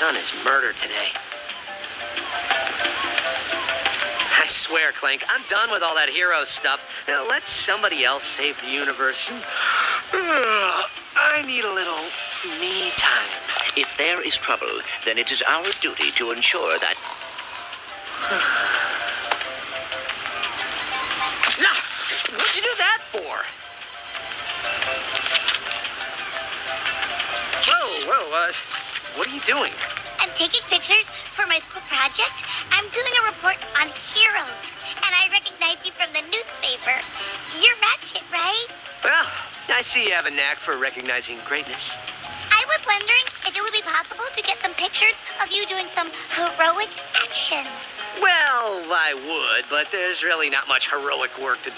son is murdered today. I swear, Clank, I'm done with all that hero stuff. Now, let somebody else save the universe. I need a little me time. If there is trouble, then it is our duty to ensure that... Nah, what'd you do that for? Whoa, what are you doing? I'm taking pictures for my school project. I'm doing a report on heroes, and I recognized you from the newspaper. You're Ratchet, right? Well, I see you have a knack for recognizing greatness. I was wondering if it would be possible to get some pictures of you doing some heroic action. Well, I would, but there's really not much heroic work to do